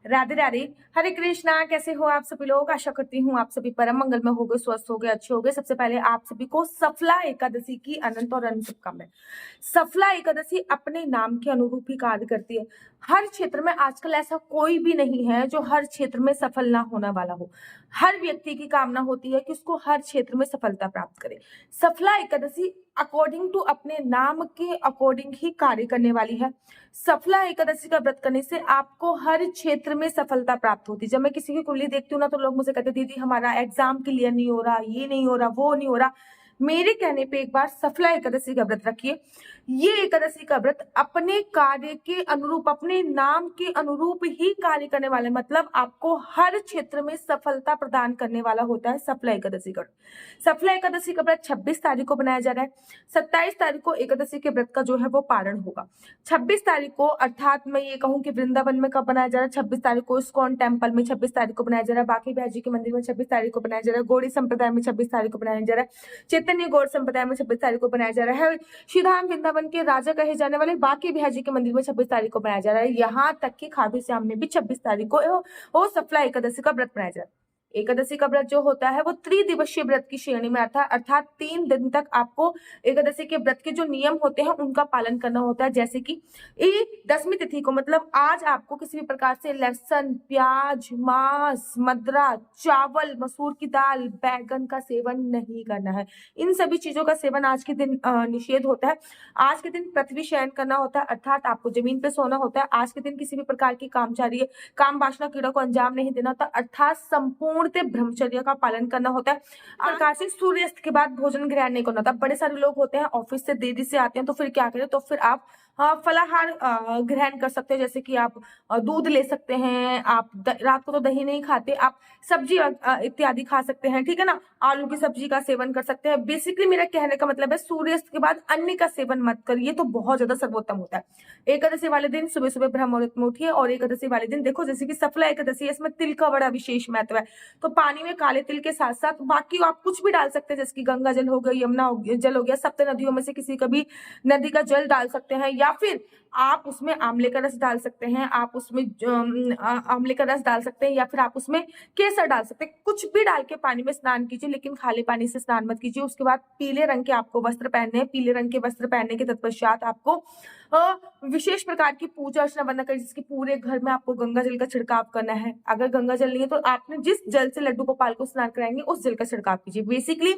राधे राधे। हरे कृष्णा। कैसे हो आप सभी लोग? आशा करती हूँ आप सभी परम मंगल में होगे, स्वस्थ होगे, अच्छे होगे। सबसे पहले आप सभी को सफला एकादशी की अनंत और अनंत शुभकामनाएं। सफला एकादशी अपने नाम के अनुरूप ही कार्य करती है। हर क्षेत्र में आजकल ऐसा कोई भी नहीं है जो हर क्षेत्र में सफल ना होने वाला हो। हर व्यक्ति की कामना होती है कि उसको हर क्षेत्र में सफलता प्राप्त करे। सफला एकादशी अकॉर्डिंग टू अपने नाम के अकॉर्डिंग ही कार्य करने वाली है। सफला एकादशी का व्रत करने से आपको हर क्षेत्र में सफलता प्राप्त होती है। जब मैं किसी की कुंडली देखती हूँ ना, तो लोग मुझे कहते, दीदी हमारा एग्जाम क्लियर नहीं हो रहा, ये नहीं हो रहा, वो नहीं हो रहा। मेरे कहने पे एक बार सफला एकादशी का व्रत रखिए। ये एकादशी का व्रत अपने कार्य के अनुरूप, अपने नाम के अनुरूप ही कार्य करने वाले, मतलब आपको हर क्षेत्र में सफलता प्रदान करने वाला होता है सफला एकादशी का। सफला एकादशी का व्रत 26 तारीख को बनाया जा रहा है। 27 तारीख को एकादशी के व्रत का जो है वो पारण होगा। 26 तारीख को, अर्थात मैं ये कहूँ कि वृंदावन में कब बनाया जा रहा है, 26 तारीख को इस्कॉन टेम्पल में 26 तारीख को बनाया जा रहा है, बाकी भाजी के मंदिर में 26 तारीख को बनाया जा रहा है, गौड़ी संप्रदाय में 26 तारीख को बनाया जा रहा है, चैतन्य गौड़ संप्रदाय में 26 तारीख को बनाया जा रहा है, श्रीधाम वृंदावन के राजा कहे जाने वाले बाकी भाजी के मंदिर में 26 तारीख को बनाया जा रहा है, यहाँ तक कि खाटू श्याम में भी 26 तारीख को वो सफला एकादशी का व्रत बनाया जा रहा है। एकादशी का व्रत जो होता है वो त्रिदिवसीय व्रत की श्रेणी में आता है, अर्थात 3 दिन तक आपको एकादशी के व्रत के जो नियम होते हैं उनका पालन करना होता है। जैसे कि 10वीं तिथि को, मतलब आज आपको किसी भी प्रकार से लहसुन, प्याज, मांस, मदरा, चावल, मसूर की दाल, बैगन का सेवन नहीं करना है। इन सभी चीजों का सेवन आज के दिन निषेध होता है। आज के दिन पृथ्वी शयन करना होता है, अर्थात आपको जमीन पे सोना होता है। आज के दिन किसी भी प्रकार की कामचारी, काम वासना क्रीड़ा को अंजाम नहीं देना होता, अर्थात संपूर्णतः ब्रह्मचर्य का पालन करना होता है। प्रकार से सूर्यास्त के बाद भोजन ग्रहण नहीं करना होता। बड़े सारे लोग होते हैं ऑफिस से देरी से आते हैं, तो फिर क्या करें, तो फिर आप फलाहार ग्रहण कर सकते हैं। जैसे कि आप दूध ले सकते हैं, आप रात को तो दही नहीं खाते, आप सब्जी इत्यादि खा सकते हैं, ठीक है ना। आलू की सब्जी का सेवन कर सकते हैं। बेसिकली मेरा कहने का मतलब है सूर्यास्त के बाद अन्न का सेवन मत करिए, तो बहुत ज्यादा सर्वोत्तम होता है। एकादशी वाले दिन सुबह सुबह ब्रह्म मुहूर्त में उठिए, और एकादशी वाले दिन देखो, जैसे कि सफला एकादशी है, इसमें तिल का बड़ा विशेष महत्व है। तो पानी में काले तिल के साथ साथ बाकी आप कुछ भी डाल सकते हैं, जैसे कि गंगा जल हो गया, यमुना जल हो गया, सप्त नदियों में से किसी का भी नदी का जल डाल सकते हैं, या फिर आप उसमें आंवले का रस डाल सकते हैं, आप उसमें आंवले का रस डाल सकते हैं, या फिर आप उसमें केसर डाल सकते हैं। कुछ भी डाल के पानी में स्नान कीजिए, लेकिन खाली पानी से स्नान मत कीजिए। उसके बाद पीले रंग के आपको वस्त्र पहनने हैं। पीले रंग के वस्त्र पहनने के तत्पश्चात आपको विशेष प्रकार की पूजा अर्चना वंदना करिए, जिसके पूरे घर में आपको गंगा जल का छिड़काव करना है। अगर गंगा जल नहीं है तो आपने जिस जल से लड्डू गोपाल को स्नान कराएंगे उस जल का छिड़काव कीजिए। बेसिकली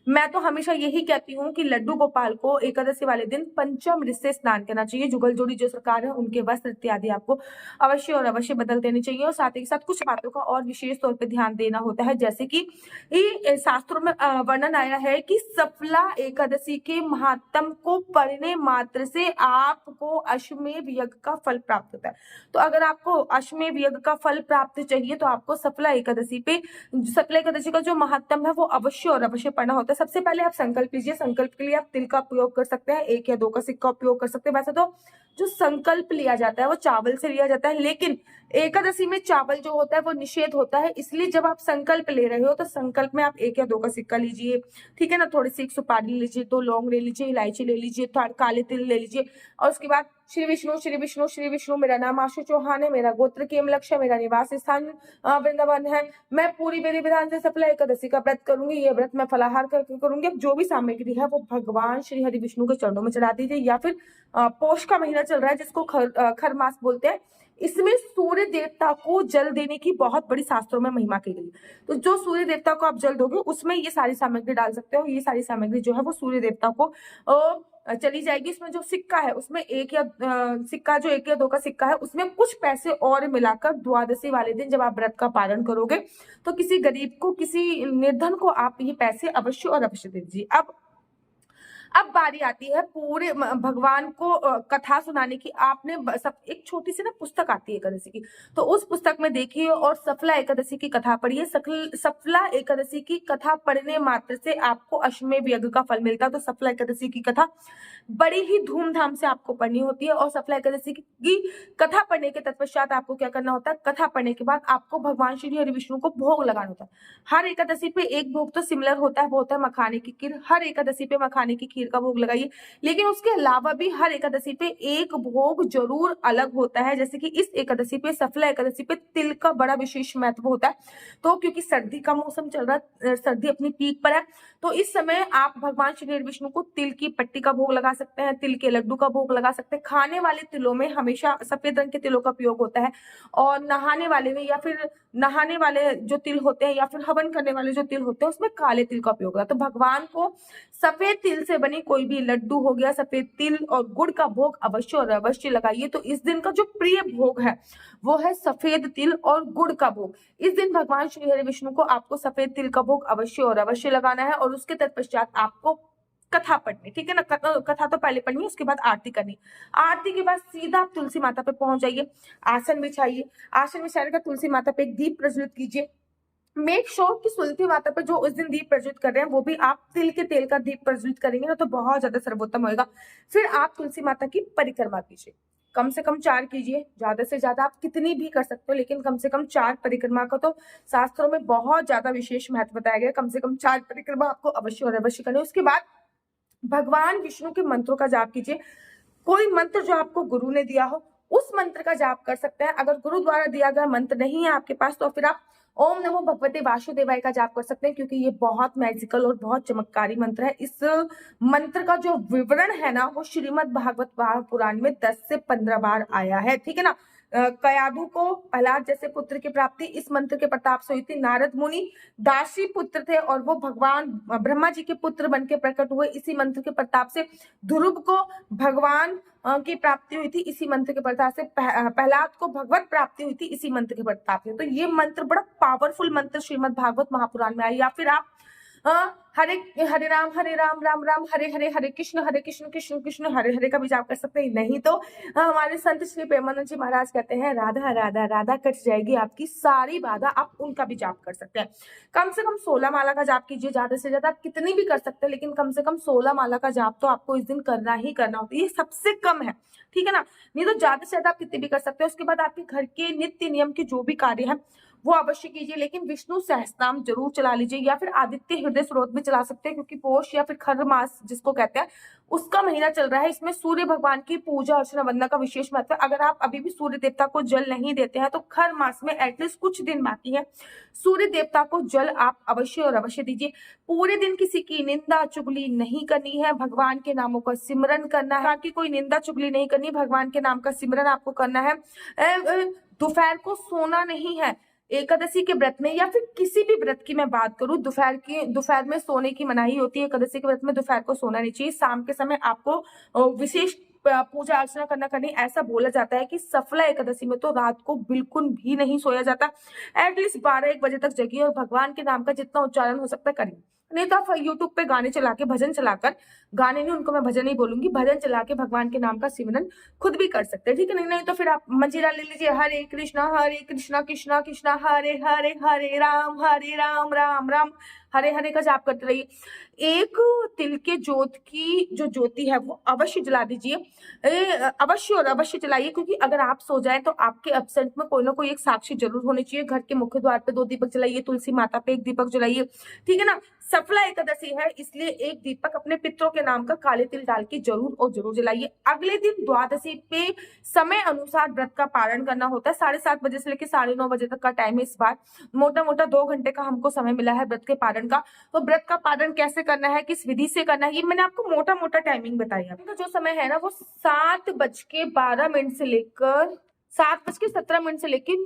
मैं तो हमेशा यही कहती हूँ कि लड्डू गोपाल को एकादशी वाले दिन पंचामृत से स्नान करना चाहिए। जुगल जोड़ी जो सरकार है उनके वस्त्र इत्यादि आपको अवश्य और अवश्य बदल देने चाहिए, और साथ ही साथ कुछ बातों का और विशेष तौर पर ध्यान देना होता है। जैसे कि शास्त्रों में वर्णन आया है कि सफला एकादशी के महात्म को पढ़ने मात्र से आपको अश्वमेध यज्ञ का फल प्राप्त होता है। तो अगर आपको अश्वमेध यज्ञ का फल प्राप्त चाहिए तो आपको सफला एकादशी का जो महात्म है वो अवश्य और अवश्य पढ़ना होता है। सबसे पहले आप संकल्प लीजिए। संकल्प के लिए आप तिल का उपयोग कर सकते हैं, 1 या 2 का सिक्का उपयोग कर सकते हैं। वैसे तो जो संकल्प लिया जाता है वो चावल से लिया जाता है, लेकिन एकादशी में चावल जो होता है वो निषेध होता है। इसलिए जब आप संकल्प ले रहे हो तो संकल्प में आप 1 या 2 का सिक्का लीजिए, ठीक है ना। थोड़ी सी 1 सुपारी ले लीजिए, 2 लौंग ले लीजिए, इलायची ले लीजिए, थोड़ा काले तिल ले लीजिए, और उसके बाद श्री विष्णु श्री विष्णु श्री विष्णु, मेरा नाम आशु चौहान है, मेरा गोत्र केमलक्ष है, मेरा निवास स्थान वृंदावन है, मैं पूरी विधि विधान से सफला एकादशी का व्रत करूंगी। ये व्रत मैं फलाहार करके करूंगी। अब जो भी सामग्री है वो भगवान श्री हरि विष्णु के चरणों में चढ़ा दीजिए, या फिर पौष का महीना चल रहा है जिसको खर मास बोलते हैं, इसमें सूर्य देवता को जल देने की बहुत बड़ी शास्त्रों में महिमा की गई। तो जो सूर्य देवता को आप जल दोगे उसमें ये सारी सामग्री डाल सकते हो। ये सारी सामग्री जो है वो सूर्य देवता को चली जाएगी। इसमें जो सिक्का है उसमें सिक्का जो 1 या 2 का सिक्का है उसमें कुछ पैसे और मिलाकर द्वादशी वाले दिन जब आप व्रत का पालन करोगे तो किसी गरीब को, किसी निर्धन को आप ये पैसे अवश्य और अवश्य दे दीजिए। अब बारी आती है पूरे भगवान को कथा सुनाने की। आपने सब एक छोटी सी ना पुस्तक आती है एकादशी की, तो उस पुस्तक में देखिए और सफला एकादशी की कथा पढ़िए। सफला एकादशी की कथा पढ़ने मात्र से आपको अश्वमेध यज्ञ का फल मिलता है। तो सफला एकादशी की कथा बड़ी ही धूमधाम से आपको पढ़नी होती है, और सफला एकादशी की कथा पढ़ने के तत्पश्चात आपको क्या करना होता है, कथा पढ़ने के बाद आपको भगवान श्री हरि विष्णु को भोग लगाना होता है। हर एकादशी पे एक भोग तो सिमिलर होता है, वो होता है मखाने की खीर। हर एकादशी पे मखाने की खीर का भोग लगाइए। लेकिन उसके अलावा भी हर एकादशी पे एक भोग जरूर अलग होता है, जैसे कि इस एकादशी पे, सफला एकादशी पे तिल का बड़ा विशेष महत्व होता है। तो क्योंकि सर्दी का मौसम चल रहा है, सर्दी अपनी पीक पर है, तो इस समय आप भगवान श्री हरि विष्णु को तिल की पट्टी का भोग लगा सकते हैं, तिल के लड्डू का भोग लगा सकते हैं। खाने वाले तिलों में हमेशा सफेद रंग के तिलों का उपयोग होता है, और नहाने वाले में, या फिर नहाने वाले जो तिल होते हैं या फिर हवन करने वाले जो तिल होते हैं उसमें काले तिल का उपयोग होता है। तो भगवान को सफेद तिल से बनी कोई भी लड्डू हो गया, सफेद तिल और गुड़ का भोग अवश्य और अवश्य लगाइए। तो इस दिन का जो प्रिय भोग है वो है सफेद तिल और गुड़ का भोग। इस दिन भगवान श्री हरि विष्णु को आपको सफेद तिल का भोग अवश्य और अवश्य लगाना है, और उसके तत्पश्चात आपको कथा पढ़नी, ठीक है ना। कथा तो पहले पढ़नी, उसके बाद आरती करनी। आरती के बाद सीधा आप तुलसी माता पे पहुंच जाइए, आसन बिछाइए। आसन बिछाने का तुलसी माता पे एक दीप प्रज्वलित कीजिए। मेक श्योर कि तुलसी माता पर जो उस दिन दीप प्रज्वलित कर रहे हैं वो भी आप तिल के तेल का दीप प्रज्वलित करेंगे ना, तो बहुत ज्यादा सर्वोत्तम होगा। फिर आप तुलसी माता की परिक्रमा कीजिए, कम से कम 4 कीजिए, ज्यादा से ज्यादा आप कितनी भी कर सकते हो, लेकिन कम से कम 4 परिक्रमा का तो शास्त्रों में बहुत ज्यादा विशेष महत्व बताया गया। कम से कम 4 परिक्रमा आपको अवश्य और अवश्य करनी है। उसके बाद भगवान विष्णु के मंत्रों का जाप कीजिए। कोई मंत्र जो आपको गुरु ने दिया हो उस मंत्र का जाप कर सकते हैं। अगर गुरु द्वारा दिया गया मंत्र नहीं है आपके पास, तो फिर आप ओम नमो भगवते वासुदेवाय का जाप कर सकते हैं, क्योंकि ये बहुत मैजिकल और बहुत चमत्कारी मंत्र है। इस मंत्र का जो विवरण है ना, वो श्रीमद् भागवत महापुराण में 10 से 15 बार आया है, ठीक है ना। कयादु को प्रहलाद जैसे पुत्र की प्राप्ति इस मंत्र के प्रताप से हुई थी। नारद मुनि दासी पुत्र थे और वो भगवान ब्रह्मा जी के पुत्र बन के प्रकट हुए इसी मंत्र के प्रताप से। ध्रुव को भगवान की प्राप्ति हुई थी इसी मंत्र के प्रताप से। प्रहलाद को भगवत प्राप्ति हुई थी इसी मंत्र के प्रताप से। तो ये मंत्र बड़ा पावरफुल मंत्र श्रीमद् भागवत महापुराण में आया। या फिर आप हरे हरे राम राम राम हरे हरे, हरे कृष्ण कृष्ण कृष्ण हरे हरे का भी जाप कर सकते हैं। नहीं तो हमारे संत श्री प्रेमानंद जी महाराज कहते हैं राधा राधा राधा कट जाएगी आपकी सारी बाधा, आप उनका भी जाप कर सकते हैं। कम से कम 16 माला का जाप कीजिए, ज्यादा से ज्यादा आप कितनी भी कर सकते हैं, लेकिन कम से कम 16 माला का जाप तो आपको इस दिन करना ही करना होता है। ये सबसे कम है, ठीक है ना। नहीं तो ज्यादा से ज्यादा आप कितनी भी कर सकते हैं। उसके बाद आपके घर के नित्य नियम के जो भी कार्य है वो अवश्य कीजिए, लेकिन विष्णु सहस्त्रनाम जरूर चला लीजिए, या फिर आदित्य हृदय स्रोत भी चला सकते हैं, क्योंकि पोष या फिर खर मास जिसको कहते हैं उसका महीना चल रहा है। इसमें सूर्य भगवान की पूजा अर्चना वंदना का विशेष महत्व है। अगर आप अभी भी सूर्य देवता को जल नहीं देते हैं तो खर मास में एटलीस्ट कुछ दिन बाकी है, सूर्य देवता को जल आप अवश्य और अवश्य दीजिए। पूरे दिन किसी की निंदा चुगली नहीं करनी है, भगवान के नामों का सिमरन करना है। बाकी कोई निंदा चुगली नहीं करनी, भगवान के नाम का सिमरन आपको करना है। दोपहर को सोना नहीं है एकादशी के व्रत में, या फिर किसी भी व्रत की मैं बात करूं, दोपहर में सोने की मनाही होती है। एकादशी के व्रत में दोपहर को सोना नहीं चाहिए। शाम के समय आपको विशेष पूजा अर्चना करनी। ऐसा बोला जाता है कि सफला एकादशी में तो रात को बिल्कुल भी नहीं सोया जाता। एटलीस्ट 12-1 बजे तक जगिए और भगवान के नाम का जितना उच्चारण हो सकता है करिए। नहीं तो आप यूट्यूब पे गाने चला के, भजन चलाकर, गाने नहीं उनको मैं भजन नहीं बोलूंगी, भजन चला के भगवान के नाम का सिमरन खुद भी कर सकते हैं, ठीक है। नहीं तो फिर आप मंजीरा ले लीजिए, हरे कृष्णा कृष्णा कृष्णा हरे हरे, हरे राम राम राम हरे हरे का जाप करते रहिए। एक तिल के जोत की जो ज्योति है वो अवश्य जला दीजिए, अवश्य और अवश्य जलाइए, क्योंकि अगर आप सो जाए तो आपके एब्सेंट में कोई ना कोई एक साक्षी जरूर होनी चाहिए। घर के मुख्य द्वार पे 2 दीपक जलाइए, तुलसी माता पे 1 दीपक जलाइए, ठीक है ना। सफला एकादशी है इसलिए 1 दीपक अपने पितरों के नाम का काले तिल डाल के जरूर और जरूर जलाइए। अगले दिन द्वादशी पे समय अनुसार व्रत का पारण करना होता है। 7:30 बजे से लेकर 9:30 बजे तक का टाइम है। इस बार मोटा 2 घंटे का हमको समय मिला है व्रत के पारण का। तो व्रत का पारण कैसे करना है, किस विधि से करना है, ये मैंने आपको मोटा टाइमिंग बताई है। तो जो समय है ना वो 7:12 से लेकर 7:17 से लेकर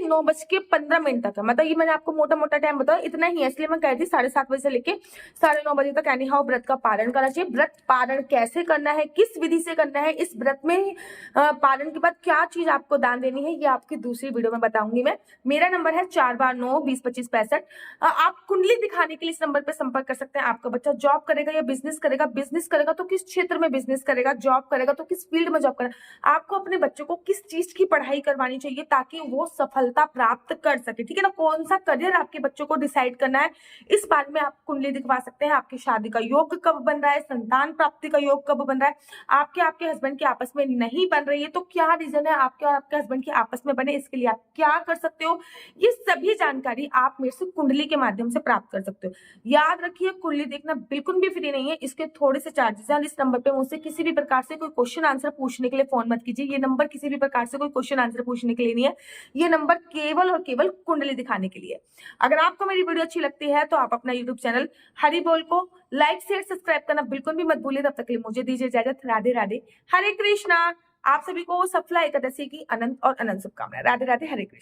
9:15 तक है। मतलब ये मैंने आपको मोटा टाइम बताया, इतना ही है, इसलिए मैं कहती 7:30 बजे से लेकर 9:30 बजे तक एनी हाउ व्रत का पारण करना चाहिए। व्रत पारण कैसे करना है, किस विधि से करना है, इस व्रत में पारण के बाद क्या चीज आपको दान देनी है, ये आपकी दूसरी वीडियो में बताऊंगी मैं। मेरा नंबर है 4/9-20-25-65। आप कुंडली दिखाने के लिए इस नंबर पर संपर्क कर सकते हैं। आपका बच्चा जॉब करेगा या बिजनेस करेगा तो किस क्षेत्र में बिजनेस करेगा, जॉब करेगा तो किस फील्ड में जॉब करेगा, आपको अपने बच्चों को किस चीज की की पढ़ाई करवानी चाहिए ताकि वो सफलता प्राप्त कर सके, ठीक है ना। कौन सा करियर आपके बच्चों को डिसाइड करना है, इस बारे में आप कुंडली दिखवा सकते हैं। आपकी शादी का योग कब बन रहा है, संतान प्राप्ति का योग कब बन रहा है, आपके हस्बैंड के आपस में नहीं बन रही है तो क्या रीजन है आपके और आपके हस्बैंड के आपस में बने, इसके लिए आप क्या कर सकते हो, ये सभी जानकारी आप मेरे से कुंडली के माध्यम से प्राप्त कर सकते हो। याद रखिए, कुंडली देखना बिल्कुल भी फ्री नहीं है, इसके थोड़े से चार्जेस हैं। इस नंबर पे मुझसे किसी भी प्रकार से कोई क्वेश्चन आंसर पूछने के लिए फोन मत कीजिए। ये नंबर किसी भी प्रकार से कोई क्वेश्चन आंसर पूछने के लिए नहीं है, ये नंबर केवल और केवल कुंडली दिखाने के लिए। अगर आपको मेरी वीडियो अच्छी लगती है तो आप अपना यूट्यूब चैनल हरि बोल को लाइक शेयर सब्सक्राइब करना बिल्कुल भी मत भूलिए। तब तक के लिए मुझे दीजिए इजाजत। राधे राधे, हरे कृष्णा। आप सभी को सफला एकादशी की अनंत और अनंत शुभकामनाएं। राधे राधे, हरे कृष्ण।